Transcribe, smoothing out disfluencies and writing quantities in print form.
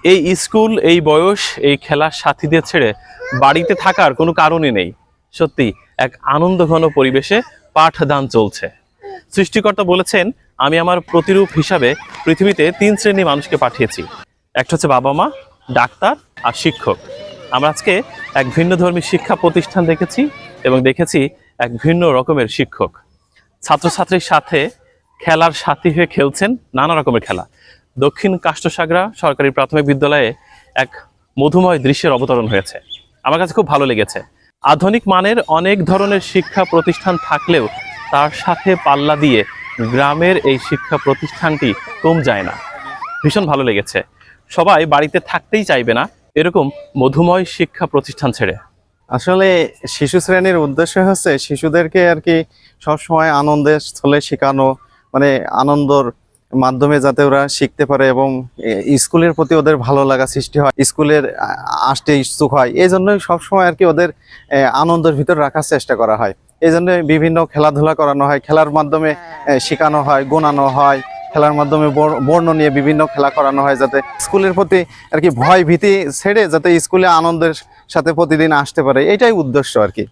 এই স্কুল, এই বয়স, এই খেলার সাথীদের ছেড়ে বাড়িতে থাকার কোনো কারণই নেই। সত্যি এক আনন্দঘন পরিবেশে পাঠদান চলছে। সৃষ্টিকর্তা বলেছেন, আমি আমার প্রতিরূপ হিসাবে পৃথিবীতে 3 শ্রেণীর মানুষকে পাঠিয়েছি। একটা হচ্ছে বাবা মা, ডাক্তার আর শিক্ষক। আমরা আজকে এক ভিন্ন ধর্মী শিক্ষা প্রতিষ্ঠান দেখেছি এবং দেখেছি এক ভিন্ন রকমের শিক্ষক ছাত্রছাত্রীর সাথে খেলার সাথী হয়ে খেলছেন নানা রকমের খেলা। দক্ষিণ কাষ্টসাগরা সরকারি প্রাথমিক বিদ্যালয়ে এক মধুময় দৃশ্যের অবতরণ হয়েছে। আমার কাছে খুব ভালো লেগেছে। আধুনিক মানের অনেক ধরনের শিক্ষা প্রতিষ্ঠান থাকলেও তার সাথে পাল্লা দিয়ে গ্রামের এই শিক্ষা প্রতিষ্ঠানটি কম যায় না। ভীষণ ভালো লেগেছে। সবাই বাড়িতে থাকতেই চাইবে না এরকম মধুময় শিক্ষা প্রতিষ্ঠান ছেড়ে। আসলে শিশু শ্রেণীর উদ্দেশ্য হচ্ছে শিশুদেরকে আর কি সবসময় আনন্দের স্থলে শেখানো, মানে আনন্দর মাধ্যমে যাতে ওরা শিখতে পারে এবং স্কুলের প্রতি ওদের ভালো লাগা সৃষ্টি হয়, স্কুলের আসতে ইচ্ছুক হয়। এই জন্যই সবসময় আর কি ওদের আনন্দের ভিতর রাখার চেষ্টা করা হয়। এই জন্য বিভিন্ন খেলাধুলা করানো হয়, খেলার মাধ্যমে শেখানো হয়, গোনানো হয়, খেলার মাধ্যমে বর্ণ নিয়ে বিভিন্ন খেলা করানো হয়, যাতে স্কুলের প্রতি আর কি ভয় ভীতি ছেড়ে যাতে স্কুলে আনন্দের সাথে প্রতিদিন আসতে পারে, এটাই উদ্দেশ্য আর কি।